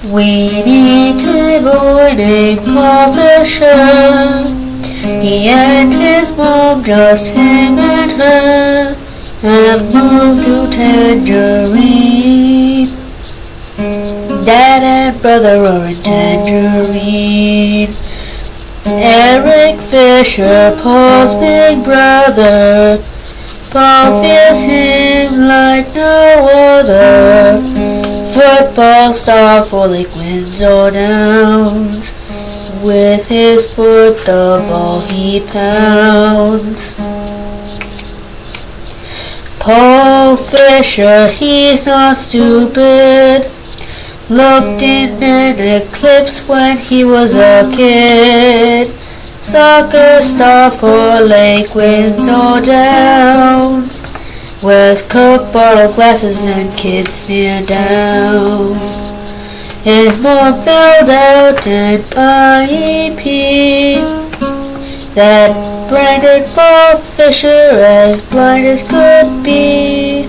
We meet a boy named Paul Fisher. He and his mom, just him and her, have moved to Tangerine. Dad and brother are in Tangerine. Eric Fisher, Paul's big brother. Paul feels him like no other. Football star for Lake Windsor Downs. With his foot the ball he pounds. Paul Fisher, he's not stupid. Looked in an eclipse when he was a kid. Soccer star for Lake Windsor Downs. Wears Coke bottle glasses and kids sneer down. His mom filled out an IEP that branded Paul Fisher as blind as could be.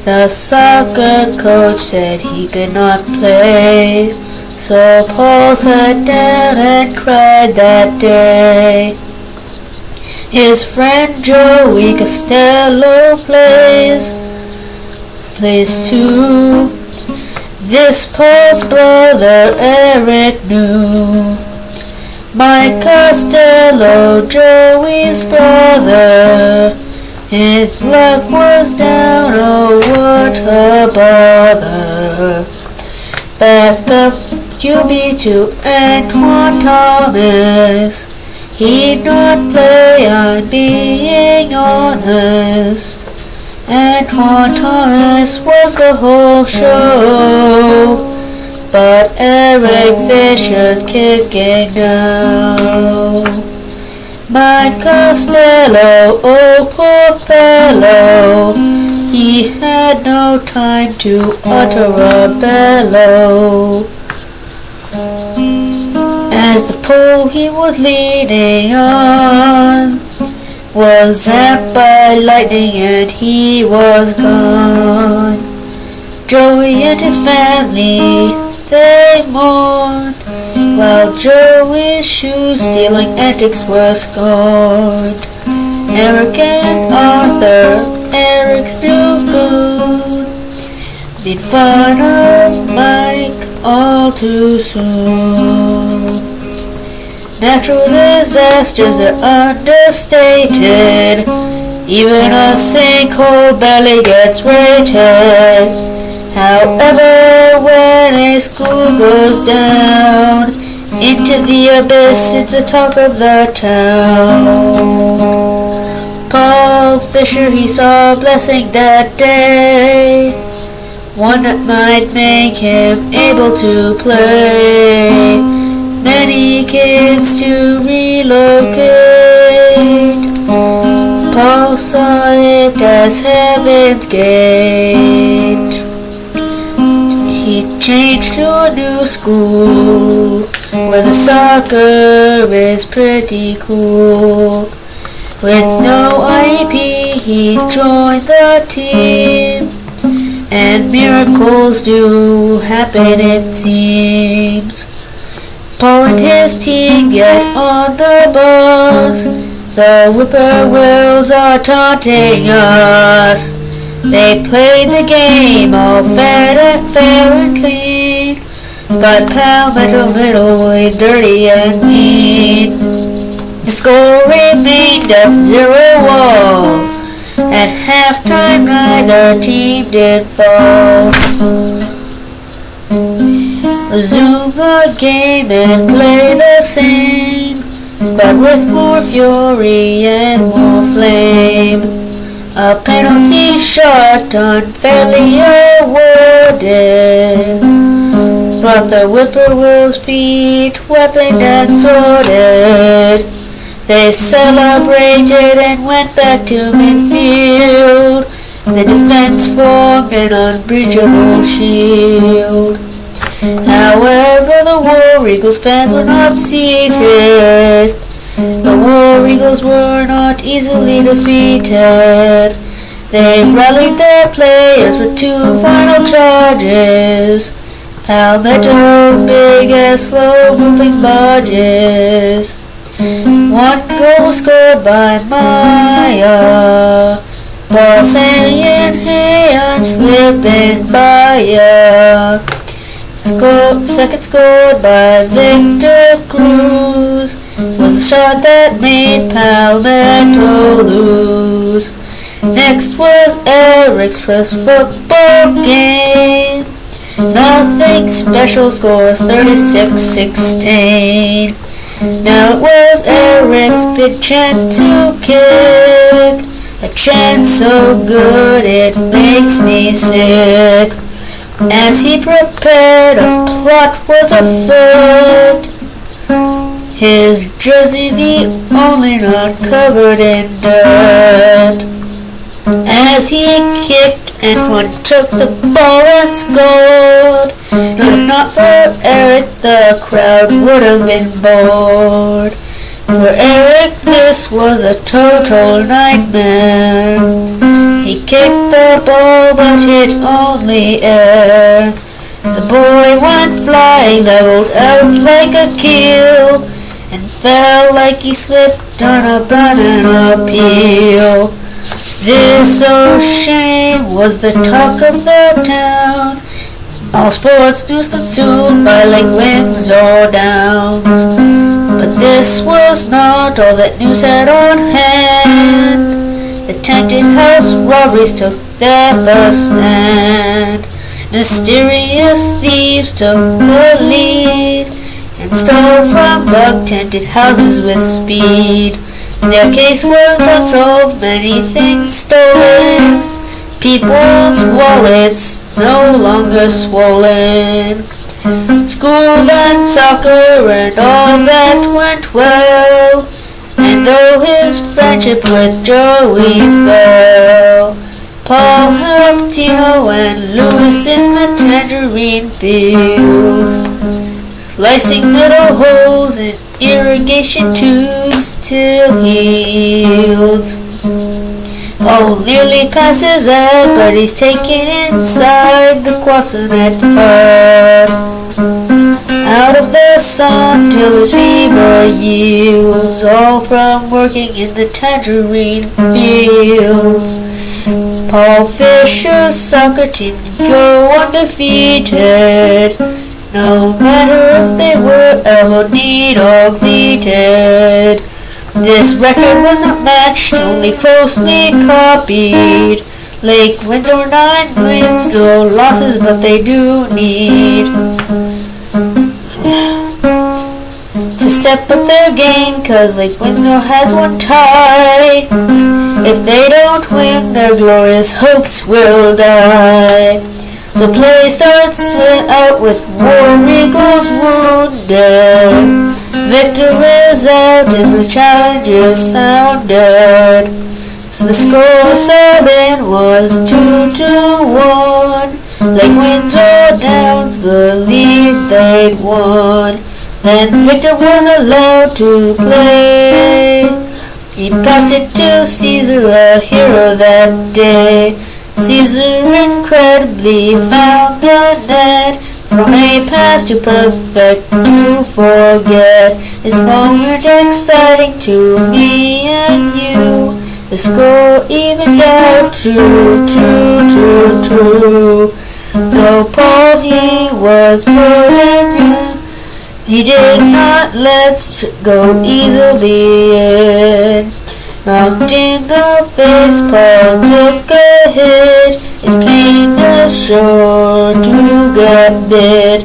The soccer coach said he could not play, so Paul sat down and cried that day. His friend Joey Costello plays too. This Paul's brother Eric knew. Mike Costello, Joey's brother, his luck was down, oh what a bother. Back up QB to Antoine Thomas. He'd not play, I'm being honest. Antoine Thomas was the whole show, but Eric Fisher's kicking now. Mike Costello, oh poor fellow, he had no time to utter a bellow. As the pole he was leaning on was zapped by lightning and he was gone. Joey and his family, they mourned, while Joey's shoe-stealing antics were scorned. Eric and Arthur, Eric's new goon, made fun of Mike all too soon. Natural disasters are understated. Even a sinkhole barely gets rated. However, when a school goes down into the abyss, it's the talk of the town. Paul Fisher, he saw a blessing that day, one that might make him able to play. Many kids to relocate. Paul saw it as heaven's gate. He changed to a new school where the soccer is pretty cool. With no IEP, he joined the team, and miracles do happen, it seems. Paul and his team get on the bus. The whippoorwills are taunting us. They played the game all fair and clean, but Palmetto Middle way dirty and mean. The score remained at 0-all. At halftime, neither team did fall. Resume the game and play the same, but with more fury and more flame. A penalty shot unfairly awarded brought the whippoorwills' feet weaponed and sworded. They celebrated and went back to midfield. The defense formed an unbreachable shield. However, the War Eagles fans were not seated. The War Eagles were not easily defeated. They rallied their players with two final charges. Palmetto, big as slow-moving barges. One goal scored by Maya. Paul saying, hey, I'm slipping by ya. Second scored by Victor Cruz. Was a shot that made Palmetto lose. Next was Eric's first football game. Nothing special, score 36-16. Now it was Eric's big chance to kick. A chance so good it makes me sick. As he prepared, a plot was afoot. His jersey the only not covered in dirt. As he kicked and one took the ball and scored. If not for Eric, the crowd would have been bored. For Eric, this was a total nightmare. He kicked the ball, but hit only air. The boy went flying, leveled out like a keel, and fell like he slipped on a banana peel. This shame was the talk of the town. All sports news consumed by lake winds or downs. But this was not all that news had on hand. The tented house robberies took their first stand. Mysterious thieves took the lead and stole from bug-tented houses with speed. Their case was unsolved, many things stolen. People's wallets no longer swollen. School and soccer and all that went well. And though his friendship with Joey fell, Paul helped Tino and Louis in the Tangerine fields, slicing little holes in irrigation tubes till he yields. Paul nearly passes out, but he's taken inside the Quassinet hut. Out of the sun till his fever yields, all from working in the Tangerine fields. Paul Fisher's soccer team go undefeated, no matter if they were elbow-kneed or cleated. This record was not matched, only closely copied. Lake Windsor 9 wins, no losses, but they do need to step up their game, 'cause Lake Windsor has one tie. If they don't win, their glorious hopes will die. So play starts out with War Eagles wounded. Victor is out and the challenge is sounded. So the score sub-in was 2-1. Lake Windsor Downs believed they'd won. Then Victor was allowed to play. He passed it to Caesar, a hero that day. Caesar incredibly found the net. From a pass to perfect to forget. This moment exciting to me and you. The score evened out 2-2. Though Paul he was putting in, he did not let go easily in. Knocked in the face, Paul took a hit. His pain was sure to get bit.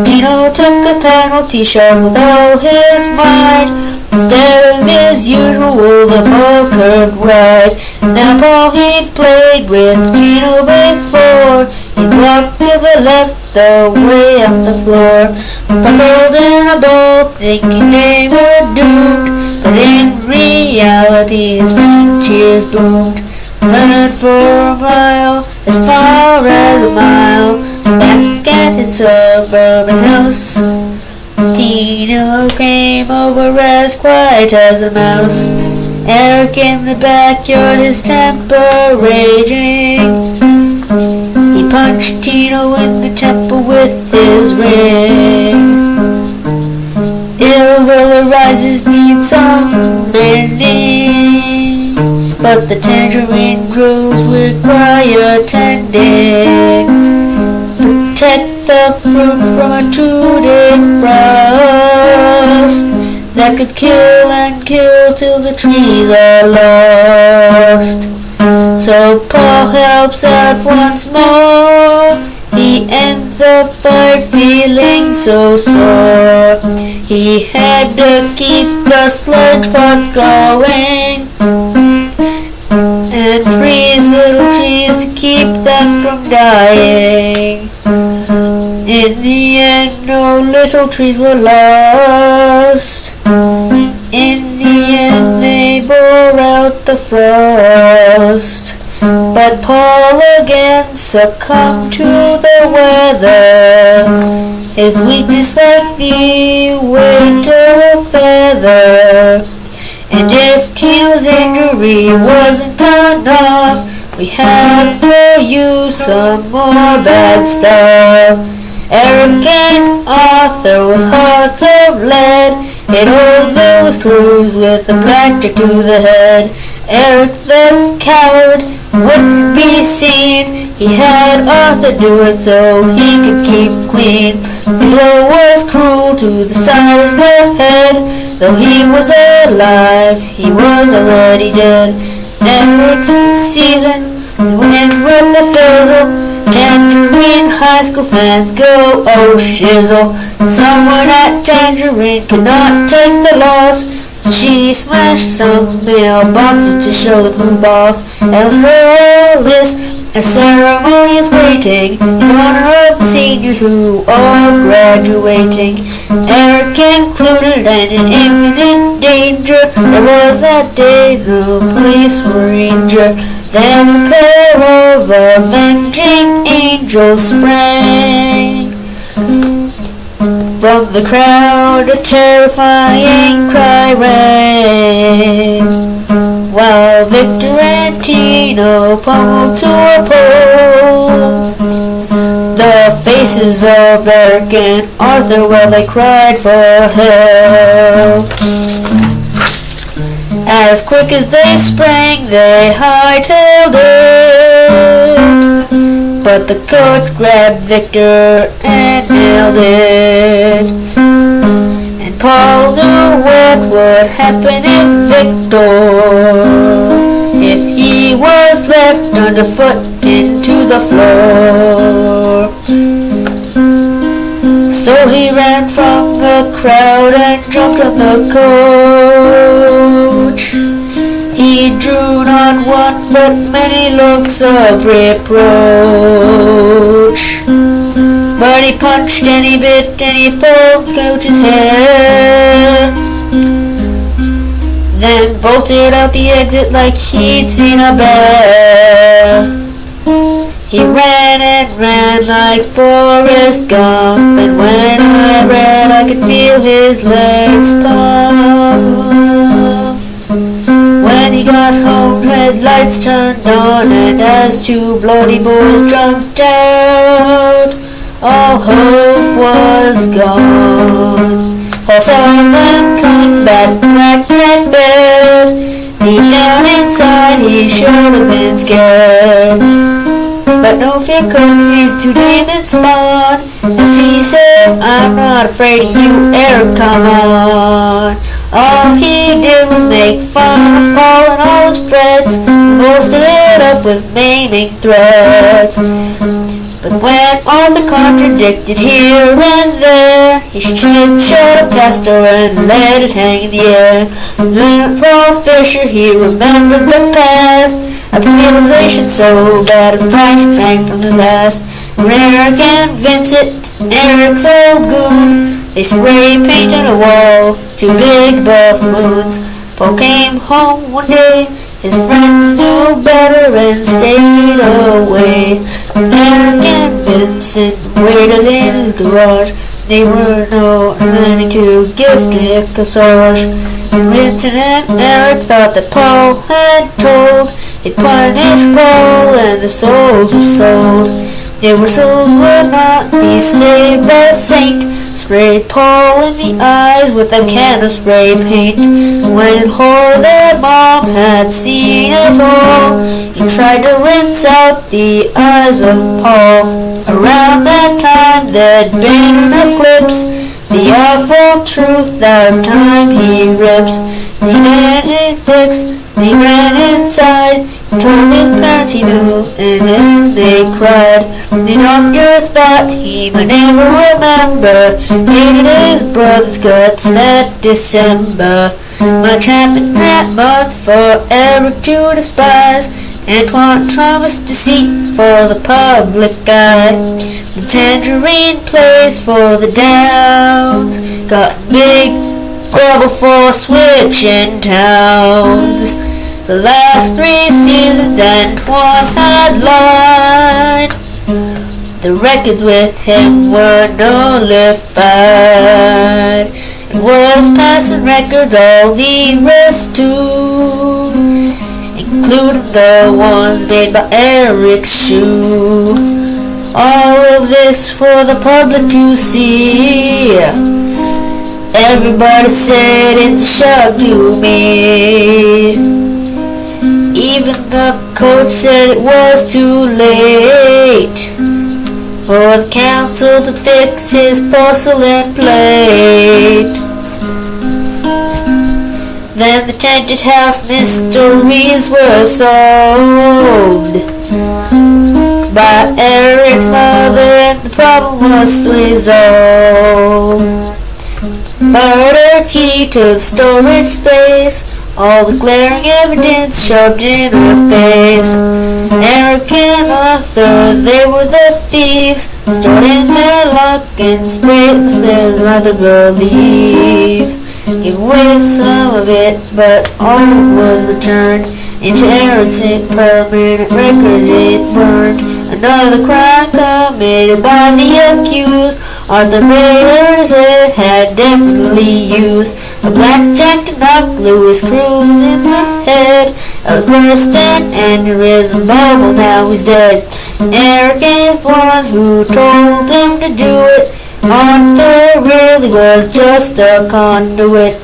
Tino took a penalty shot with all his might. Instead of his usual, the ball curved wide. Now Paul he'd played with Tino before. He blocked to the left, the way off the floor. Buckled in a ball, thinking they were doomed. But in reality, his fans' cheers boomed. Heard for a mile, as far as a mile, back at his suburban house. Tino came over as quiet as a mouse. Eric in the backyard, his temper raging. He punched Tino in the temple with his ring. Ill will arises, needs some mending, but the tangerine grows require tending. Protect the fruit from a 2-day frost that could kill and kill till the trees are lost. So Paul helps out once more. He ends the fight feeling so sore. He had to keep the sludge pot going and freeze little trees to keep them from dying. In the end, no little trees were lost. In the end, they bore out the frost. But Paul again succumbed to the weather, his weakness like the weight of a feather. And if Tino's injury wasn't enough, we have for you some more bad stuff. Eric and Arthur with hearts of lead hit old Lewis Cruz with a blackjack to the head. Eric the coward wouldn't be seen. He had Arthur do it so he could keep clean. The blow was cruel to the side of the head. Though he was alive, he was already dead. Eric's season went with a fizzle. Tangerine high school fans go oh shizzle. Someone at Tangerine could not take the loss, so she smashed some mailboxes to show them who boss. And with her list a ceremonious waiting in honor of the seniors who are graduating. Eric included and in imminent danger. There was that day the police were injured. Then a pair of avenging angels sprang from the crowd. A terrifying cry rang, while Victor and Tino pummeled to a pole. The faces of Eric and Arthur, well, they cried for help. As quick as they sprang, they hightailed it, but the coach grabbed Victor and nailed it. And Paul knew what would happen if he was left underfoot into the floor. So he ran from the crowd and jumped on the coach. He drew not one but many looks of reproach. But he punched and he bit and he pulled Coach's hair, then bolted out the exit like he'd seen a bear. He ran and ran like Forrest Gump, and when I ran I could feel his legs pump. When he got home, headlights turned on, and as two bloody boys jumped out, all hope was gone. Paul saw them coming back, cracked and bared. Deep down inside he should have been scared, but no fear could his two demons spawn. As he said, I'm not afraid of you, Eric, come on. All he did was make fun of Paul and all his friends, and bolstered it up with maiming threats. But when Arthur contradicted here and there, he showed a castor and let it hang in the air. Then Paul Fisher, he remembered the past, a realization so bad a flash sprang from his past. Eric and Vincent, Eric's old goon, they spray painted a wall, two big buffoons. Paul came home one day, his friends knew better and stayed away. Eric and Vincent waited in his garage. They were no men to give Nick a massage. Vincent and Eric thought that Paul had told. They punished Paul and the souls were sold. Their whistles would not be saved by a saint. Sprayed Paul in the eyes with a can of spray paint. When in horror their mom had seen it all, he tried to rinse out the eyes of Paul. Around that time there'd been an eclipse. The awful truth out of time he rips. The antics, they ran inside. He told his parents he knew, and then they cried. The doctor thought he might never remember. Hated his brother's guts that December. Much happened that month for Eric to despise. Antoine Thomas deceit for the public eye. The Tangerine plays for the Downs. Got big rebel for switching towns. The last 3 seasons Antoine had lied. The records with him were nullified. It was passing records, all the rest too, including the ones made by Eric's shoe. All of this for the public to see. Everybody said it's a shock to me. Even the coach said it was too late for the council to fix his porcelain plate. Then the tented house mysteries were solved by Eric's mother, and the problem was resolved. Murder key to the storage space, all the glaring evidence shoved in her face. Eric and Arthur, they were the thieves, stored in their lock and sprayed the smell mother believes. Gave away some of it, but all was returned into Eric's permanent record. It burned. Another crime committed by the accused. Arthur Baylor's head had definitely used a blackjack to knock Louis Cruz in the head. A burst an aneurysm bubble, now he's dead. Eric is one who told him to do it. Arthur really was just a conduit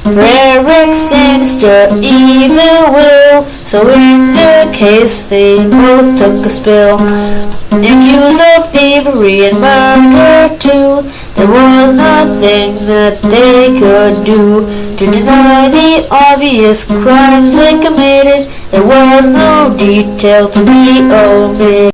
for Eric's sinister evil will. So in the case they both took a spill. Accused of thievery and murder too, there was nothing that they could do to deny the obvious crimes they committed. There was no detail to be omitted.